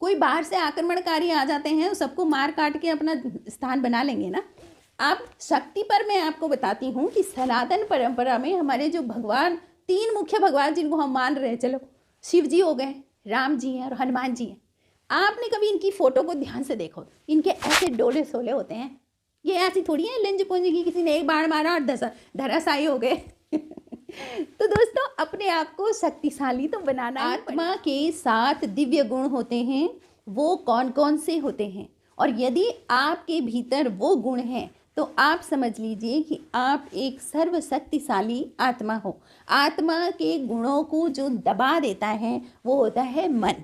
कोई बाहर से आक्रमणकारी आ जाते हैं, सबको मार काट के अपना स्थान बना लेंगे ना। अब शक्ति पर मैं आपको बताती हूँ कि सनातन परंपरा में हमारे जो भगवान, 3 मुख्य भगवान जिनको हम मान रहे हैं, चलो शिव जी हो गए, राम जी हैं और हनुमान जी हैं। आपने कभी इनकी फ़ोटो को ध्यान से देखो, इनके ऐसे डोले सोले होते हैं, ये ऐसी थोड़ी है लेंज पुंज की किसी ने एक बाण मारा और धराशायी हो गए। तो दोस्तों, अपने आप को शक्तिशाली तो बनाना। आत्मा के 7 दिव्य गुण होते हैं, वो कौन कौन से होते हैं, और यदि आपके भीतर वो गुण हैं तो आप समझ लीजिए कि आप एक सर्वशक्तिशाली आत्मा हो। आत्मा के गुणों को जो दबा देता है वो होता है मन।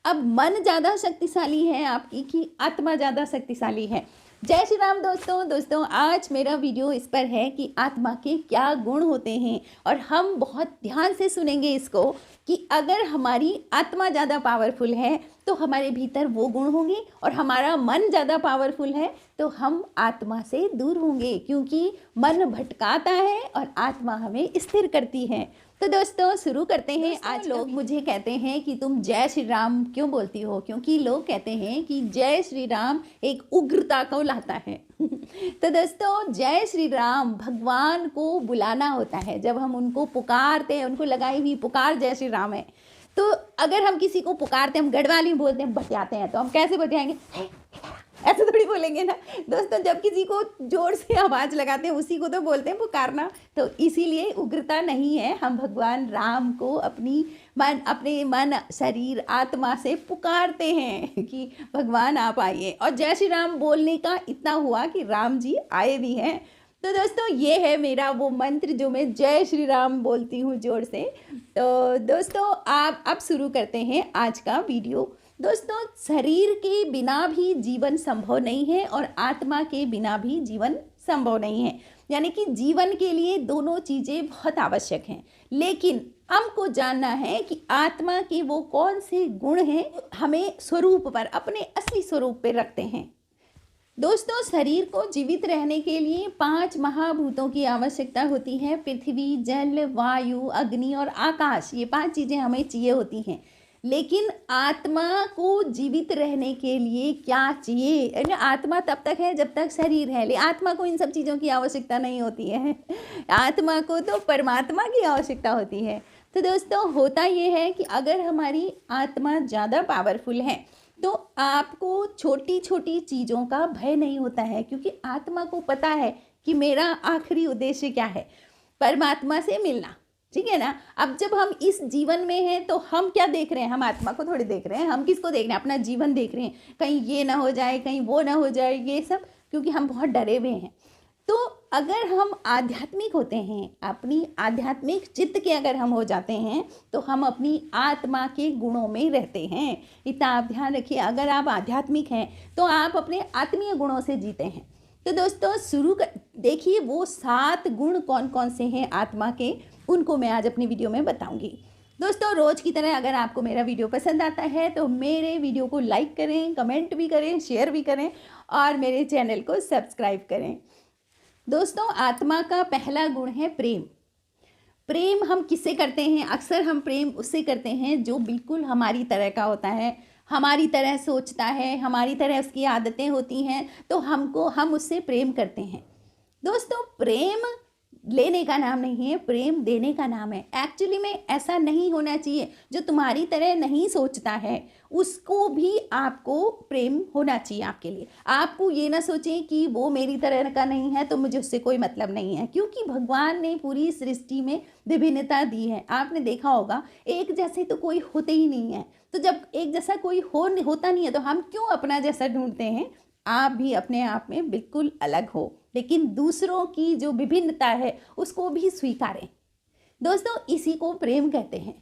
अब मन ज़्यादा शक्तिशाली है आपकी कि आत्मा ज़्यादा शक्तिशाली है? जय श्री राम दोस्तों, आज मेरा वीडियो इस पर है कि आत्मा के क्या गुण होते हैं, और हम बहुत ध्यान से सुनेंगे इसको कि अगर हमारी आत्मा ज़्यादा पावरफुल है तो हमारे भीतर वो गुण होंगे, और हमारा मन ज़्यादा पावरफुल है तो हम आत्मा से दूर होंगे, क्योंकि मन भटकाता है और आत्मा हमें स्थिर करती है। तो दोस्तों, शुरू करते हैं। आज लोग मुझे कहते हैं कि तुम जय श्री राम क्यों बोलती हो, क्योंकि लोग कहते हैं कि जय श्री राम एक उग्रता को लाता है। तो दोस्तों, जय श्री राम भगवान को बुलाना होता है। जब हम उनको पुकारते हैं, उनको लगाई हुई पुकार जय श्री राम है, तो अगर हम किसी को पुकारते हैं, हम गढ़वाली बोलते हैं, बतियाते हैं, तो हम कैसे बतियाएंगे? ऐसे थोड़ी बोलेंगे ना दोस्तों। जब किसी को जोर से आवाज़ लगाते हैं उसी को तो बोलते हैं पुकारना। तो इसीलिए उग्रता नहीं है, हम भगवान राम को अपने मन शरीर आत्मा से पुकारते हैं कि भगवान आप आइए। और जय श्री राम बोलने का इतना हुआ कि राम जी आए भी हैं। तो दोस्तों, ये है मेरा वो मंत्र जो मैं जय श्री राम बोलती हूँ जोर से। तो दोस्तों, आप अब शुरू करते हैं आज का वीडियो। दोस्तों, शरीर के बिना भी जीवन संभव नहीं है और आत्मा के बिना भी जीवन संभव नहीं है, यानी कि जीवन के लिए दोनों चीज़ें बहुत आवश्यक हैं। लेकिन हमको जानना है कि आत्मा के वो कौन से गुण हैं हमें स्वरूप पर, अपने असली स्वरूप पर रखते हैं। दोस्तों, शरीर को जीवित रहने के लिए 5 महाभूतों की आवश्यकता होती है। पृथ्वी, जल, वायु, अग्नि और आकाश, ये 5 चीज़ें हमें चाहिए होती हैं। लेकिन आत्मा को जीवित रहने के लिए क्या चाहिए? आत्मा तब तक है जब तक शरीर है, लेकिन आत्मा को इन सब चीज़ों की आवश्यकता नहीं होती है। आत्मा को तो परमात्मा की आवश्यकता होती है। तो दोस्तों, होता ये है कि अगर हमारी आत्मा ज़्यादा पावरफुल है तो आपको छोटी छोटी चीज़ों का भय नहीं होता है, क्योंकि आत्मा को पता है कि मेरा आखिरी उद्देश्य क्या है, परमात्मा से मिलना। ठीक है ना। अब जब हम इस जीवन में हैं तो हम क्या देख रहे हैं? हम आत्मा को थोड़ी देख रहे हैं, हम किसको देख रहे हैं? अपना जीवन देख रहे हैं। कहीं ये ना हो जाए, कहीं वो ना हो जाए, ये सब क्योंकि हम बहुत डरे हुए हैं। तो अगर हम आध्यात्मिक होते हैं, अपनी आध्यात्मिक चित्त के अगर हम हो जाते हैं तो हम अपनी आत्मा के गुणों में रहते हैं। इतना आप ध्यान रखिए, अगर आप आध्यात्मिक हैं तो आप अपने आत्मीय गुणों से जीते हैं। तो दोस्तों, देखिए वो 7 गुण कौन कौन से हैं आत्मा के, उनको मैं आज अपनी वीडियो में बताऊंगी। दोस्तों, रोज़ की तरह अगर आपको मेरा वीडियो पसंद आता है तो मेरे वीडियो को लाइक करें, कमेंट भी करें, शेयर भी करें और मेरे चैनल को सब्सक्राइब करें। दोस्तों, आत्मा का पहला गुण है प्रेम। प्रेम हम किससे करते हैं? अक्सर हम प्रेम उससे करते हैं जो बिल्कुल हमारी तरह का होता है, हमारी तरह सोचता है, हमारी तरह उसकी आदतें होती हैं, तो हम उससे प्रेम करते हैं। दोस्तों, प्रेम लेने का नाम नहीं है, प्रेम देने का नाम है। एक्चुअली में ऐसा नहीं होना चाहिए। जो तुम्हारी तरह नहीं सोचता है उसको भी आपको प्रेम होना चाहिए आपके लिए। आपको ये ना सोचें कि वो मेरी तरह का नहीं है तो मुझे उससे कोई मतलब नहीं है, क्योंकि भगवान ने पूरी सृष्टि में विभिन्नता दी है। आपने देखा होगा एक जैसे तो कोई होते ही नहीं है, तो जब एक जैसा कोई होता नहीं है तो हम क्यों अपना जैसा ढूंढते हैं? आप भी अपने आप में बिल्कुल अलग हो, लेकिन दूसरों की जो विभिन्नता है उसको भी स्वीकारें। दोस्तों, इसी को प्रेम कहते हैं।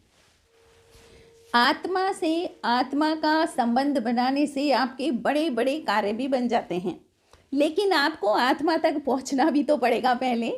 आत्मा से आत्मा का संबंध बनाने से आपके बड़े बड़े कार्य भी बन जाते हैं, लेकिन आपको आत्मा तक पहुंचना भी तो पड़ेगा पहले।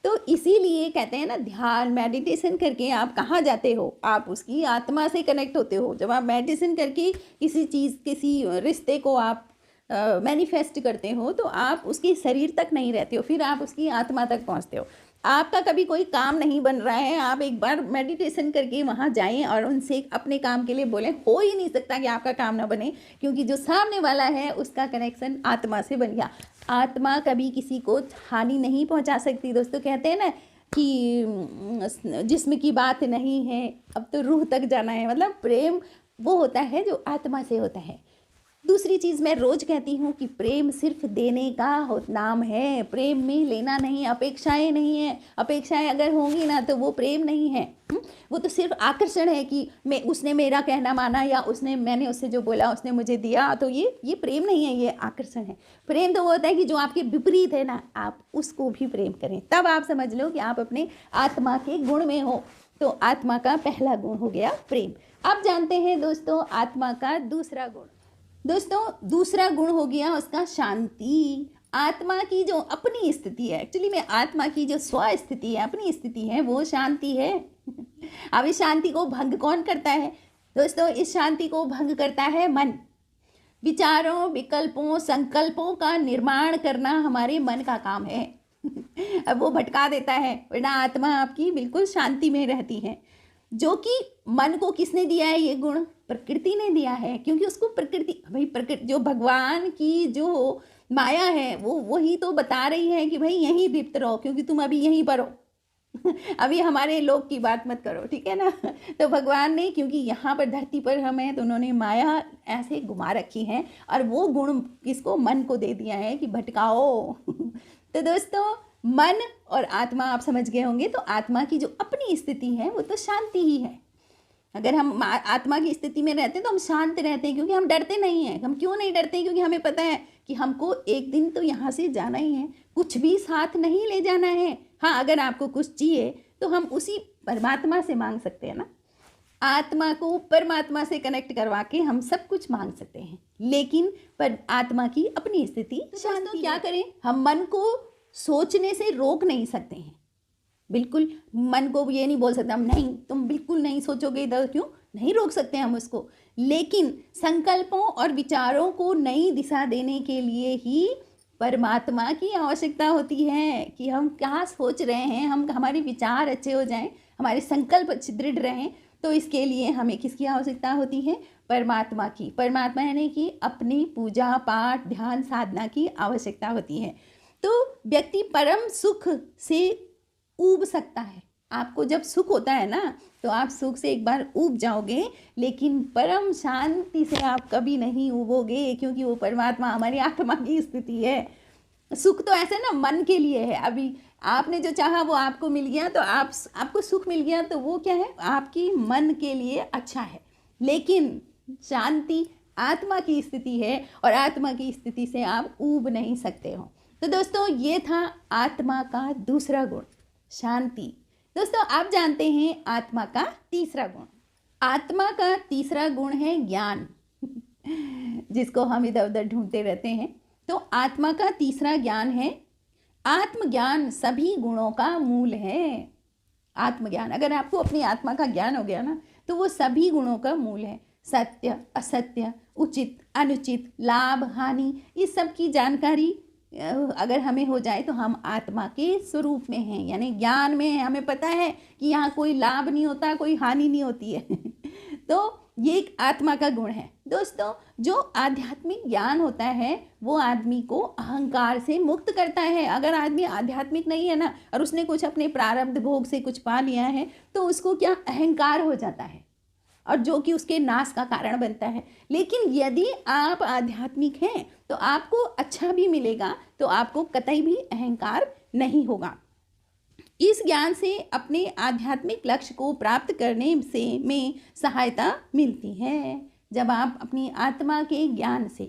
तो इसीलिए कहते हैं ना, ध्यान मेडिटेशन करके आप कहाँ जाते हो? आप उसकी आत्मा से कनेक्ट होते हो। जब आप मेडिटेशन करके किसी रिश्ते को आप मैनिफेस्ट करते हो तो आप उसके शरीर तक नहीं रहते हो, फिर आप उसकी आत्मा तक पहुंचते हो। आपका कभी कोई काम नहीं बन रहा है, आप एक बार मेडिटेशन करके वहाँ जाएं और उनसे अपने काम के लिए बोलें। हो ही नहीं सकता कि आपका काम ना बने, क्योंकि जो सामने वाला है उसका कनेक्शन आत्मा से बन गया। आत्मा कभी किसी को हानि नहीं पहुँचा सकती। दोस्तों कहते हैं ना कि जिस्म की बात नहीं है, अब तो रूह तक जाना है। मतलब प्रेम वो होता है जो आत्मा से होता है। दूसरी चीज़ मैं रोज़ कहती हूँ कि प्रेम सिर्फ देने का नाम है। प्रेम में लेना नहीं, अपेक्षाएं नहीं है। अपेक्षाएं अगर होंगी ना तो वो प्रेम नहीं है। वो तो सिर्फ आकर्षण है कि उसने मेरा कहना माना, या मैंने उससे जो बोला उसने मुझे दिया, तो ये प्रेम नहीं है, ये आकर्षण है। प्रेम तो वो होता है कि जो आपके विपरीत है ना, आप उसको भी प्रेम करें, तब आप समझ लो कि आप अपने आत्मा के गुण में हो। तो आत्मा का पहला गुण हो गया प्रेम। अब जानते हैं दोस्तों आत्मा का दूसरा गुण। दोस्तों दूसरा गुण हो गया उसका शांति। आत्मा की जो अपनी स्थिति है, एक्चुअली में आत्मा की जो स्व स्थिति है, अपनी स्थिति है, वो शांति है। अब इस शांति को भंग कौन करता है दोस्तों? इस शांति को भंग करता है मन। विचारों, विकल्पों, संकल्पों का निर्माण करना हमारे मन का काम है। अब वो भटका देता है, वरना आत्मा आपकी बिल्कुल शांति में रहती है। जो कि मन को किसने दिया है ये गुण? प्रकृति ने दिया है, क्योंकि उसको प्रकृति जो भगवान की जो माया है वो वही तो बता रही है कि भाई यहीं लिप्त रहो, क्योंकि तुम अभी यहीं पर हो। अभी हमारे लोग की बात मत करो, ठीक है ना। तो भगवान ने, क्योंकि यहाँ पर धरती पर हम हैं, तो उन्होंने माया ऐसे घुमा रखी है और वो गुण किसको? मन को दे दिया है कि भटकाओ। तो दोस्तों मन और आत्मा आप समझ गए होंगे। तो आत्मा की जो अपनी स्थिति है वो तो शांति ही है। अगर हम आत्मा की स्थिति में रहते हैं तो हम शांत रहते हैं, क्योंकि हम डरते नहीं हैं। हम क्यों नहीं डरते हैं? क्योंकि हमें पता है कि हमको एक दिन तो यहाँ से जाना ही है, कुछ भी साथ नहीं ले जाना है। हाँ, अगर आपको कुछ चाहिए तो हम उसी परमात्मा से मांग सकते हैं ना। आत्मा को परमात्मा से कनेक्ट करवा के हम सब कुछ मांग सकते हैं, लेकिन पर आत्मा की अपनी स्थिति शांति। तो क्या करें? हम मन को सोचने से रोक नहीं सकते हैं। बिल्कुल मन को ये नहीं बोल सकते हम, नहीं तुम बिल्कुल नहीं सोचोगे इधर, क्यों नहीं रोक सकते हम उसको। लेकिन संकल्पों और विचारों को नई दिशा देने के लिए ही परमात्मा की आवश्यकता होती है कि हम क्या सोच रहे हैं, हमारे विचार अच्छे हो जाएं, हमारे संकल्प दृढ़ रहें। तो इसके लिए हमें किसकी आवश्यकता होती है? परमात्मा की। परमात्मा यानी कि अपनी पूजा पाठ ध्यान साधना की आवश्यकता होती है। तो व्यक्ति परम सुख से ऊब सकता है। आपको जब सुख होता है ना, तो आप सुख से एक बार ऊब जाओगे, लेकिन परम शांति से आप कभी नहीं ऊबोगे, क्योंकि वो परमात्मा हमारी आत्मा की स्थिति है। सुख तो ऐसे ना मन के लिए है। अभी आपने जो चाहा वो आपको मिल गया, तो आपको सुख मिल गया, तो वो क्या है? आपकी मन के लिए अच्छा है। लेकिन शांति आत्मा की स्थिति है, और आत्मा की स्थिति से आप ऊब नहीं सकते हो। तो दोस्तों ये था आत्मा का दूसरा गुण, शांति। दोस्तों आप जानते हैं आत्मा का तीसरा गुण। आत्मा का तीसरा गुण है ज्ञान, जिसको हम इधर उधर ढूंढते रहते हैं। तो आत्मा का तीसरा ज्ञान है आत्मज्ञान। सभी गुणों का मूल है आत्मज्ञान। अगर आपको अपनी आत्मा का ज्ञान हो गया ना, तो वो सभी गुणों का मूल है। सत्य असत्य, उचित अनुचित, लाभ हानि, इस सब की जानकारी अगर हमें हो जाए तो हम आत्मा के स्वरूप में हैं, यानी ज्ञान में हैं। हमें पता है कि यहाँ कोई लाभ नहीं होता, कोई हानि नहीं होती है। तो ये एक आत्मा का गुण है। दोस्तों जो आध्यात्मिक ज्ञान होता है वो आदमी को अहंकार से मुक्त करता है। अगर आदमी आध्यात्मिक नहीं है ना, और उसने कुछ अपने प्रारब्ध भोग से कुछ पा लिया है, तो उसको क्या अहंकार हो जाता है, और जो कि उसके नाश का कारण बनता है। लेकिन यदि आप आध्यात्मिक हैं तो आपको अच्छा भी मिलेगा, तो आपको कतई भी अहंकार नहीं होगा। इस ज्ञान से अपने आध्यात्मिक लक्ष्य को प्राप्त करने में सहायता मिलती है। जब आप अपनी आत्मा के ज्ञान से,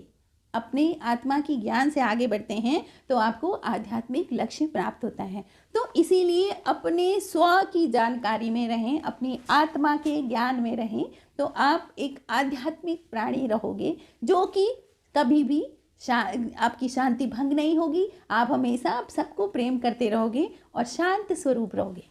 अपने आत्मा की ज्ञान से आगे बढ़ते हैं, तो आपको आध्यात्मिक लक्ष्य प्राप्त होता है। तो इसीलिए अपने स्व की जानकारी में रहें, अपनी आत्मा के ज्ञान में रहें, तो आप एक आध्यात्मिक प्राणी रहोगे, जो कि कभी भी आपकी शांति भंग नहीं होगी। आप हमेशा आप सबको प्रेम करते रहोगे और शांत स्वरूप रहोगे।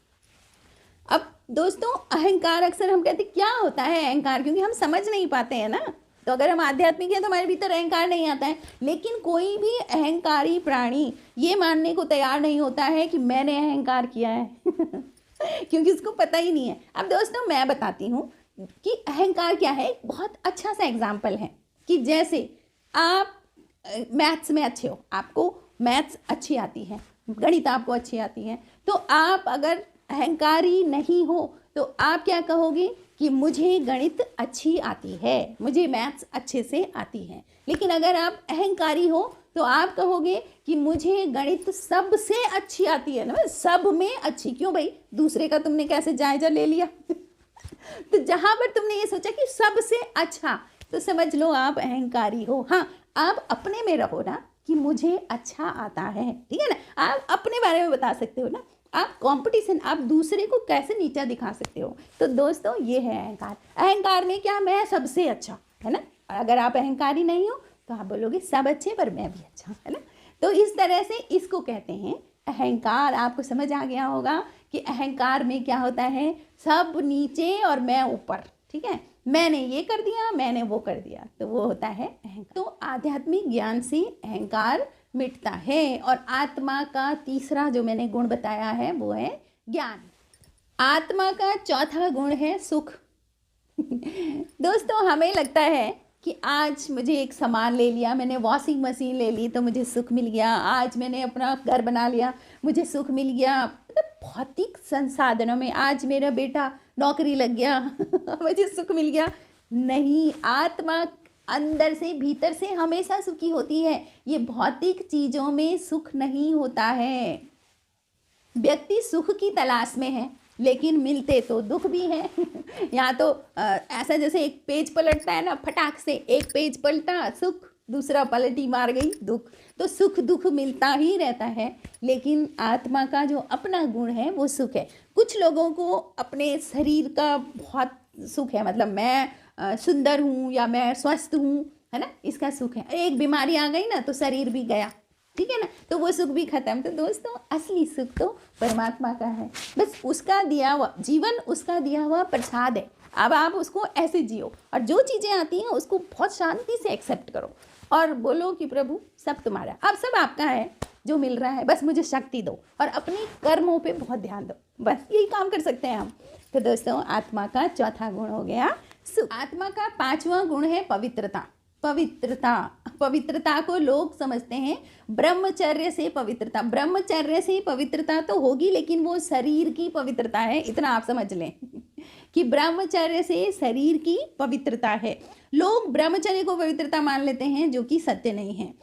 अब दोस्तों अहंकार, अक्सर हम कहते क्या होता है अहंकार, क्योंकि हम समझ नहीं पाते हैं ना। तो अगर हम आध्यात्मिक हैं तो हमारे भीतर अहंकार नहीं आता है। लेकिन कोई भी अहंकारी प्राणी ये मानने को तैयार नहीं होता है कि मैंने अहंकार किया है क्योंकि उसको पता ही नहीं है। अब दोस्तों मैं बताती हूँ कि अहंकार क्या है। बहुत अच्छा सा एग्जाम्पल है कि जैसे आप मैथ्स में अच्छे हो, आपको मैथ्स अच्छी आती है, गणित आपको अच्छी आती है, तो आप अगर अहंकारी नहीं हो तो आप क्या कहोगे कि मुझे गणित अच्छी आती है, मुझे मैथ्स अच्छे से आती है। लेकिन अगर आप अहंकारी हो तो आप कहोगे कि मुझे गणित सबसे अच्छी आती है ना, सब में अच्छी। क्यों भाई, दूसरे का तुमने कैसे जायजा ले लिया तो जहां पर तुमने ये सोचा कि सबसे अच्छा, तो समझ लो आप अहंकारी हो। हाँ, आप अपने में रहो ना कि मुझे अच्छा आता है, ठीक है ना, आप अपने बारे में बता सकते हो ना। आप कंपटीशन, आप दूसरे को कैसे नीचा दिखा सकते हो। तो दोस्तों ये है अहंकार। अहंकार में क्या, मैं सबसे अच्छा, है ना। अगर आप अहंकारी नहीं हो तो आप बोलोगे सब अच्छे पर मैं भी अच्छा, है ना। तो इस तरह से इसको कहते हैं अहंकार। आपको समझ आ गया होगा कि अहंकार में क्या होता है, सब नीचे और मैं ऊपर, ठीक है, मैंने ये कर दिया, मैंने वो कर दिया, तो वो होता है अहंकार। तो आध्यात्मिक ज्ञान से अहंकार मिटता है। और आत्मा का तीसरा जो मैंने गुण बताया है वो है ज्ञान। आत्मा का चौथा गुण है सुख दोस्तों हमें लगता है कि आज मुझे एक सामान ले लिया, मैंने वॉशिंग मशीन ले ली तो मुझे सुख मिल गया, आज मैंने अपना घर बना लिया मुझे सुख मिल गया। मतलब भौतिक संसाधनों में आज मेरा बेटा नौकरी लग गया मुझे सुख मिल गया। नहीं, आत्मा अंदर से भीतर से हमेशा सुखी होती है। ये भौतिक चीज़ों में सुख नहीं होता है। व्यक्ति सुख की तलाश में है लेकिन मिलते तो दुख भी है यहाँ तो ऐसा जैसे एक पेज पलटता है ना, फटाक से एक पेज पलटा सुख, दूसरा पलटी मार गई दुख। तो सुख दुख मिलता ही रहता है। लेकिन आत्मा का जो अपना गुण है वो सुख है। कुछ लोगों को अपने शरीर का बहुत सुख है, मतलब मैं सुंदर हूँ या मैं स्वस्थ हूँ, है ना, इसका सुख है। एक बीमारी आ गई ना तो शरीर भी गया, ठीक है ना, तो वो सुख भी खत्म। तो दोस्तों असली सुख तो परमात्मा का है, बस उसका दिया हुआ जीवन, उसका दिया हुआ प्रसाद है। अब आप उसको ऐसे जियो और जो चीज़ें आती हैं उसको बहुत शांति से एक्सेप्ट करो और बोलो कि प्रभु सब तुम्हारा, अब सब आपका है जो मिल रहा है, बस मुझे शक्ति दो और अपने कर्मों पे बहुत ध्यान दो, बस यही काम कर सकते हैं हम। तो दोस्तों आत्मा का चौथा गुण हो गया सुख। आत्मा का पांचवा गुण है पवित्रता। पवित्रता को लोग समझते हैं ब्रह्मचर्य से पवित्रता। ब्रह्मचर्य से पवित्रता तो होगी लेकिन वो शरीर की पवित्रता है, इतना आप समझ लें कि ब्रह्मचर्य से शरीर की पवित्रता है। लोग ब्रह्मचर्य को पवित्रता मान लेते हैं जो कि सत्य नहीं है।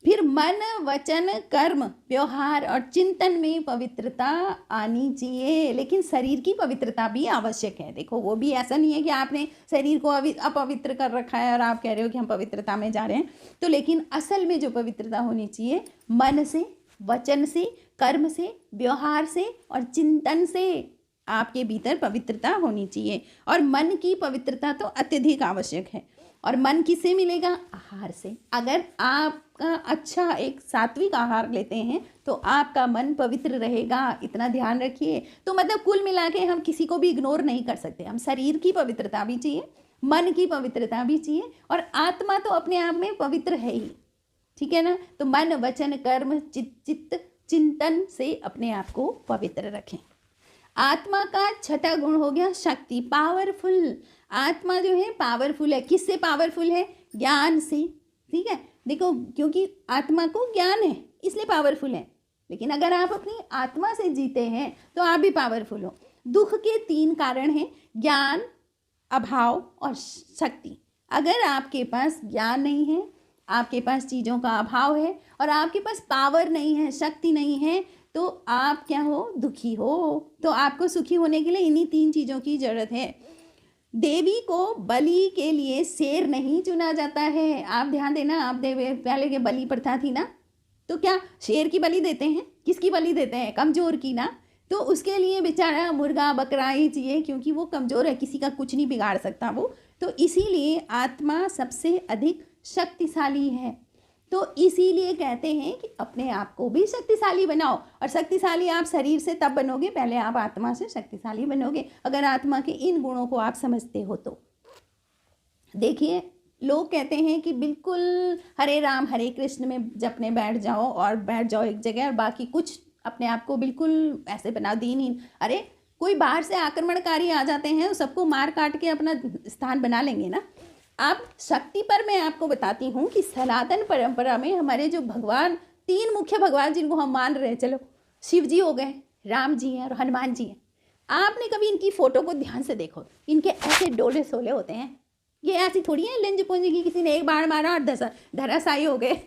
फिर मन वचन कर्म व्यवहार और चिंतन में पवित्रता आनी चाहिए, लेकिन शरीर की पवित्रता भी आवश्यक है। देखो वो भी ऐसा नहीं है कि आपने शरीर को अपवित्र कर रखा है और आप कह रहे हो कि हम पवित्रता में जा रहे हैं। तो लेकिन असल में जो पवित्रता होनी चाहिए मन से, वचन से, कर्म से, व्यवहार से और चिंतन से आपके भीतर पवित्रता होनी चाहिए। और मन की पवित्रता तो अत्यधिक आवश्यक है। और मन किससे मिलेगा? आहार से। अगर आपका अच्छा एक सात्विक आहार लेते हैं तो आपका मन पवित्र रहेगा, इतना ध्यान रखिए। तो मतलब कुल मिला के हम किसी को भी इग्नोर नहीं कर सकते। हम शरीर की पवित्रता भी चाहिए, मन की पवित्रता भी चाहिए और आत्मा तो अपने आप में पवित्र है ही, ठीक है ना। तो मन वचन कर्म चित्त चिंतन से अपने आप को पवित्र रखें। आत्मा का छठा गुण हो गया शक्ति, पावरफुल। आत्मा जो है पावरफुल है। किससे पावरफुल है? ज्ञान से, ठीक है। देखो क्योंकि आत्मा को ज्ञान है इसलिए पावरफुल है। लेकिन अगर आप अपनी आत्मा से जीते हैं तो आप भी पावरफुल हो। दुख के 3 कारण हैं, ज्ञान, अभाव और शक्ति। अगर आपके पास ज्ञान नहीं है, आपके पास चीज़ों का अभाव है और आपके पास पावर नहीं है, शक्ति नहीं है, तो आप क्या हो? दुखी हो। तो आपको सुखी होने के लिए इन्हीं 3 चीज़ों की जरूरत है। देवी को बलि के लिए शेर नहीं चुना जाता है। आप ध्यान देना, आप पहले के बलि प्रथा थी ना, तो क्या शेर की बलि देते हैं? किसकी बलि देते हैं? कमज़ोर की ना। तो उसके लिए बेचारा मुर्गा बकरा ही चाहिए क्योंकि वो कमज़ोर है, किसी का कुछ नहीं बिगाड़ सकता वो। तो इसीलिए आत्मा सबसे अधिक शक्तिशाली है। तो इसीलिए कहते हैं कि अपने आप को भी शक्तिशाली बनाओ। और शक्तिशाली आप शरीर से तब बनोगे, पहले आप आत्मा से शक्तिशाली बनोगे, अगर आत्मा के इन गुणों को आप समझते हो तो। देखिए लोग कहते हैं कि बिल्कुल हरे राम हरे कृष्ण में जपने बैठ जाओ और बैठ जाओ एक जगह और बाकी कुछ अपने आप को बिल्कुल ऐसे बना दीनहीन। अरे कोई बाहर से आक्रमणकारी आ जाते हैं, सबको मार काट के अपना स्थान बना लेंगे ना। आप शक्ति पर मैं आपको बताती हूँ कि सनातन परंपरा में हमारे जो भगवान, तीन मुख्य भगवान जिनको हम मान रहे हैं, चलो शिव जी हो गए, राम जी हैं और हनुमान जी हैं। आपने कभी इनकी फ़ोटो को ध्यान से देखो, इनके ऐसे डोले सोले होते हैं, ये ऐसी थोड़ी है लेंज पुंज की किसी ने एक बाण मारा और धराशायी हो गए।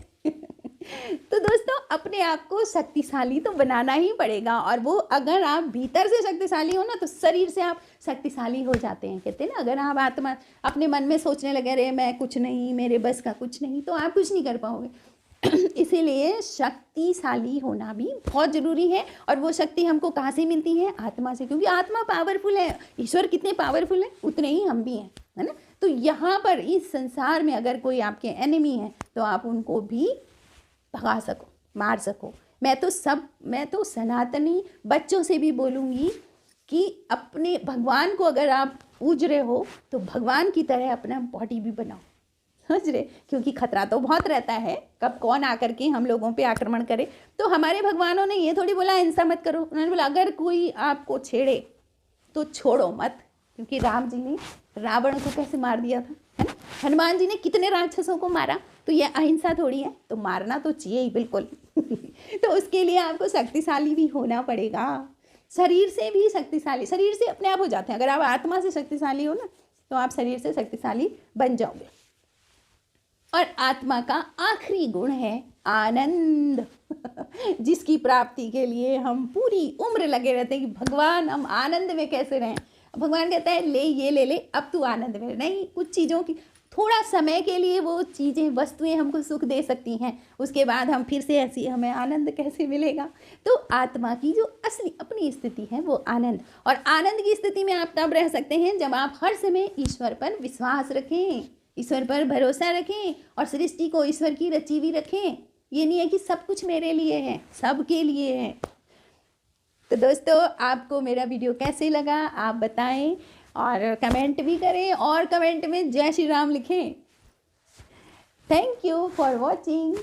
तो दोस्तों अपने आप को शक्तिशाली तो बनाना ही पड़ेगा, और वो अगर आप भीतर से शक्तिशाली हो ना तो शरीर से आप शक्तिशाली हो जाते हैं। कहते हैं ना, अगर आप आत्मा अपने मन में सोचने लगे अरे मैं कुछ नहीं, मेरे बस का कुछ नहीं, तो आप कुछ नहीं कर पाओगे। इसीलिए शक्तिशाली होना भी बहुत ज़रूरी है। और वो शक्ति हमको कहाँ से मिलती है? आत्मा से, क्योंकि आत्मा पावरफुल है। ईश्वर कितने पावरफुल हैं उतने ही हम भी हैं, है ना। तो यहाँ पर इस संसार में अगर कोई आपके एनिमी है तो आप उनको भी भगा सको, मार सको। मैं तो सनातनी बच्चों से भी बोलूँगी कि अपने भगवान को अगर आप पूज रहे हो तो भगवान की तरह अपना बॉडी भी बनाओ, समझ रहे, क्योंकि खतरा तो बहुत रहता है, कब कौन आकर के हम लोगों पे आक्रमण करे। तो हमारे भगवानों ने ये थोड़ी बोला हिंसा मत करो, उन्होंने बोला अगर कोई आपको छेड़े तो छोड़ो मत, क्योंकि राम जी ने रावण को कैसे मार दिया था, है ना। हनुमान जी ने कितने राक्षसों को मारा, तो ये अहिंसा थोड़ी है, तो मारना तो चाहिए ही बिल्कुल। तो उसके लिए आपको शक्तिशाली भी होना पड़ेगा, शरीर से भी शक्तिशाली, शरीर से अपने आप हो जाते हैं। अगर आप आत्मा से शक्तिशाली हो ना तो आप शरीर से शक्तिशाली बन जाओगे। और आत्मा का आखिरी गुण है आनंद, जिसकी प्राप्ति के लिए हम पूरी उम्र लगे रहते हैं कि भगवान हम आनंद में कैसे रहें। भगवान कहता है ले ये ले ले, अब तू आनंद में नहीं। कुछ चीज़ों की थोड़ा समय के लिए वो चीज़ें, वस्तुएं हमको सुख दे सकती हैं, उसके बाद हम फिर से ऐसी हमें आनंद कैसे मिलेगा। तो आत्मा की जो असली अपनी स्थिति है वो आनंद, और आनंद की स्थिति में आप तब रह सकते हैं जब आप हर समय ईश्वर पर विश्वास रखें, ईश्वर पर भरोसा रखें और सृष्टि को ईश्वर की रची हुई रखें। ये नहीं है कि सब कुछ मेरे लिए है, सबके लिए है। तो दोस्तों आपको मेरा वीडियो कैसे लगा आप बताएं, और कमेंट भी करें, और कमेंट में जय श्री राम लिखें। Thank you for watching.